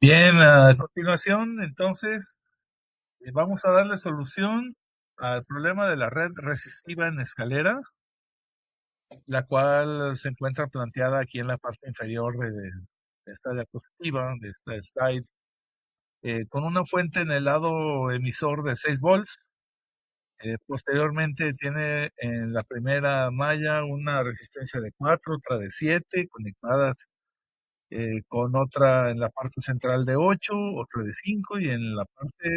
Bien, a continuación, entonces, vamos a darle solución al problema de la red resistiva en escalera, la cual se encuentra planteada aquí en la parte inferior de esta diapositiva, de esta slide, con una fuente en el lado emisor de 6 volts. Posteriormente tiene en la primera malla una resistencia de 4, otra de 7, conectadas con otra en la parte central de 8, otra de 5 y en la parte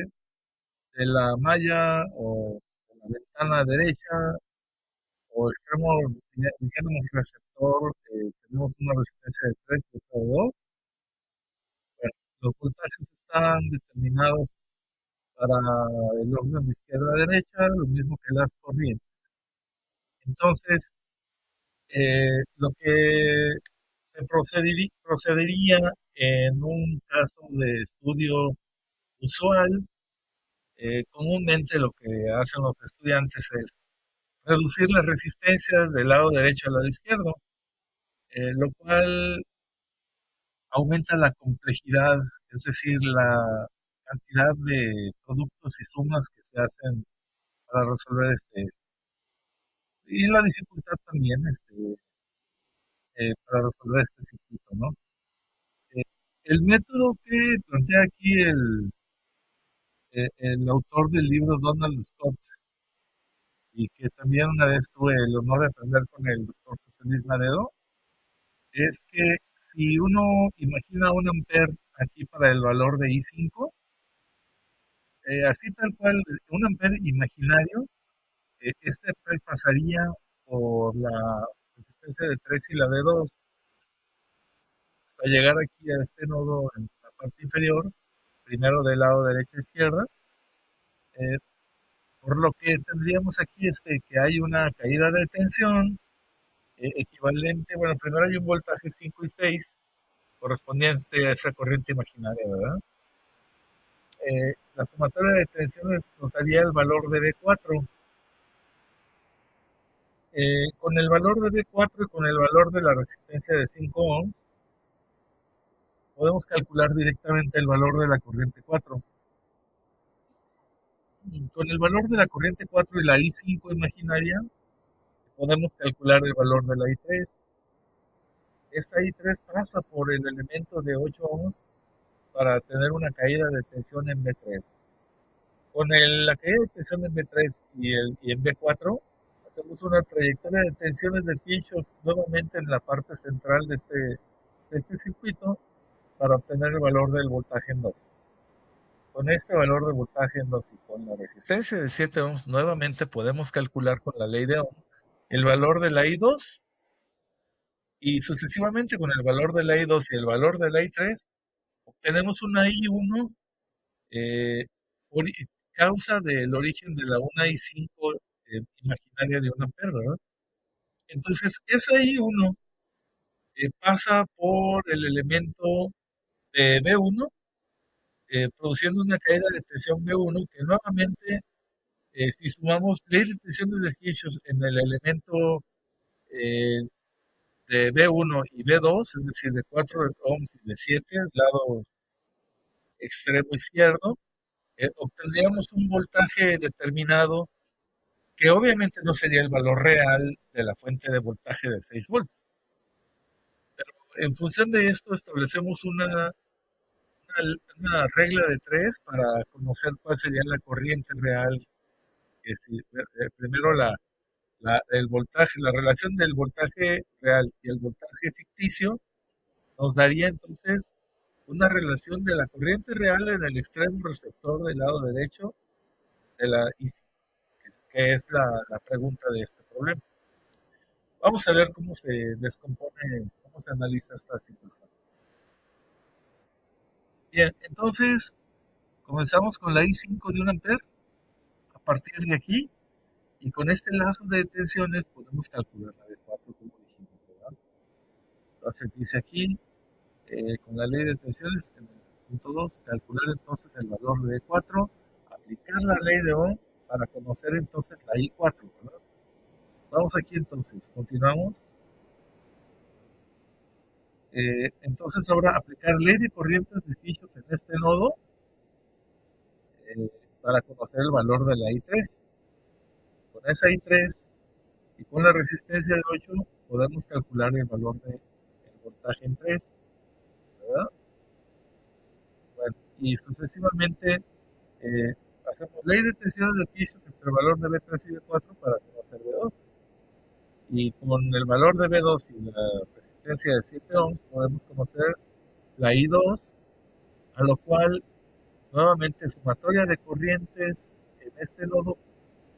de la malla o de la ventana derecha o extremo, dijéramos receptor, tenemos una resistencia de 3 y otra de 2. Bueno, los voltajes están determinados para el orden de izquierda a derecha, lo mismo que las corrientes. Entonces, lo que procedería en un caso de estudio usual, comúnmente lo que hacen los estudiantes es reducir las resistencias del lado derecho al lado izquierdo, lo cual aumenta la complejidad, es decir, la cantidad de productos y sumas que se hacen para resolver y la dificultad también para resolver este circuito, ¿no? Eh, el método que plantea aquí el autor del libro Donald Scott, y que también una vez tuve el honor de aprender con el doctor José Luis Laredo, es que si uno imagina un amper aquí para el valor de I5, así tal cual, un amper imaginario, este amper pasaría por la resistencia de 3 y la de 2 hasta llegar aquí a este nodo en la parte inferior, primero del lado derecha a izquierda, eh, por lo que tendríamos aquí que hay una caída de tensión equivalente, bueno, primero hay un voltaje 5 y 6 correspondiente a esa corriente imaginaria, ¿verdad? La sumatoria de tensiones nos daría el valor de B4. Con el valor de B4 y con el valor de la resistencia de 5 ohm, podemos calcular directamente el valor de la corriente 4. Y con el valor de la corriente 4 y la I5 imaginaria, podemos calcular el valor de la I3. Esta I3 pasa por el elemento de 8 ohms para tener una caída de tensión en B3. Con la caída de tensión en B3 y en B4, hacemos una trayectoria de tensiones de Kirchhoff nuevamente en la parte central de este circuito para obtener el valor del voltaje en 2. Con este valor de voltaje en 2 y con la resistencia de 7 ohms, nuevamente podemos calcular con la ley de Ohm el valor de la I2 y sucesivamente con el valor de la I2 y el valor de la I3, obtenemos una I1 eh, causa del origen de la 1 y 5 imaginaria de un amper, ¿verdad? Entonces, esa I1 pasa por el elemento de B1, produciendo una caída de tensión B1 que nuevamente, si sumamos ley de tensiones de Kirchhoff en el elemento eh, de B1 y B2, es decir, de 4 ohms y de 7, lado extremo izquierdo, obtendríamos un voltaje determinado que obviamente no sería el valor real de la fuente de voltaje de 6 volts. Pero en función de esto establecemos una regla de 3 para conocer cuál sería la corriente real. Primero el voltaje, la relación del voltaje real y el voltaje ficticio nos daría entonces una relación de la corriente real en el extremo receptor del lado derecho de la IC, que es la pregunta de este problema. Vamos a ver cómo se descompone, cómo se analiza esta situación. Bien, entonces comenzamos con la I5 de un amper a partir de aquí y con este lazo de tensiones podemos calcular la de 4 como dijimos, ¿verdad? Entonces dice aquí, con la ley de tensiones en el punto 2, calcular entonces el valor de E4, aplicar la ley de Ohm para conocer entonces la I4, ¿verdad? Vamos aquí entonces, continuamos. Entonces ahora aplicar ley de corrientes de Kirchhoff este nodo eh, para conocer el valor de la I3. Con esa I3 y con la resistencia de 8 podemos calcular el valor del voltaje en 3, ¿verdad? Bueno, y sucesivamente hacemos ley de tensiones de Kirchhoff entre el valor de B3 y B4 para conocer B2. Y con el valor de B2 y la resistencia de 7 ohms podemos conocer la I2, a lo cual nuevamente sumatoria de corrientes en este nodo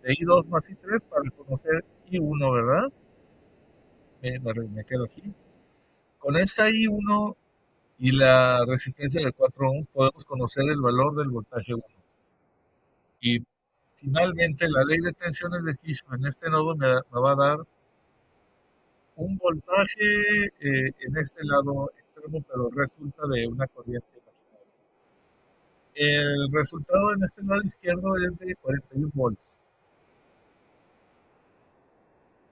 de I2 más I3 para conocer I1, ¿verdad? Me quedo aquí. Con esta I1 y la resistencia de 4 ohms podemos conocer el valor del voltaje 1. Y finalmente la ley de tensiones de Kirchhoff en este nodo me va a dar un voltaje en este lado extremo, pero resulta de una corriente imaginaria. El resultado en este lado izquierdo es de 41 volts.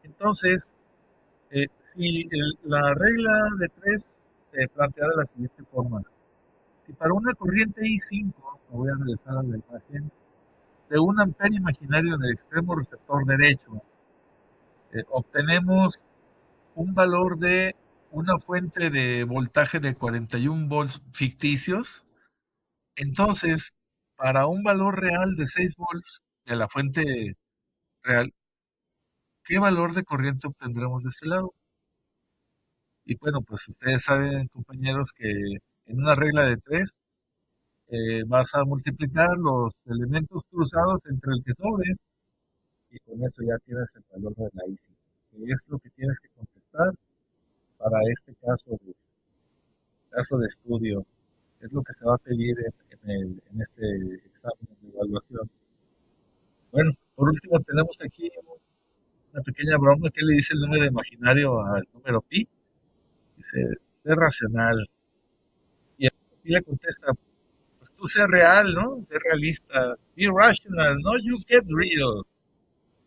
Entonces, eh, si la regla de 3 se plantea de la siguiente forma. Si para una corriente I5, me voy a regresar a la imagen, de un amperio imaginario en el extremo receptor derecho, obtenemos un valor de una fuente de voltaje de 41 volts ficticios. Entonces, para un valor real de 6 volts de la fuente real, ¿qué valor de corriente obtendremos de ese lado? Y bueno, pues ustedes saben, compañeros, que en una regla de 3 vas a multiplicar los elementos cruzados entre el que sobre y con eso ya tienes el valor de la IC, que es lo que tienes que contestar para este caso de estudio. Es lo que se va a pedir en este examen de evaluación. Bueno, por último tenemos aquí una pequeña broma que le dice el número imaginario al número pi. Dice, sé racional. Y el pi le contesta, pues tú sé real, ¿no? Sé realista. Be rational, no you get real.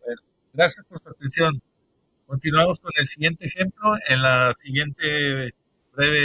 Bueno, gracias por su atención. Continuamos con el siguiente ejemplo en la siguiente breve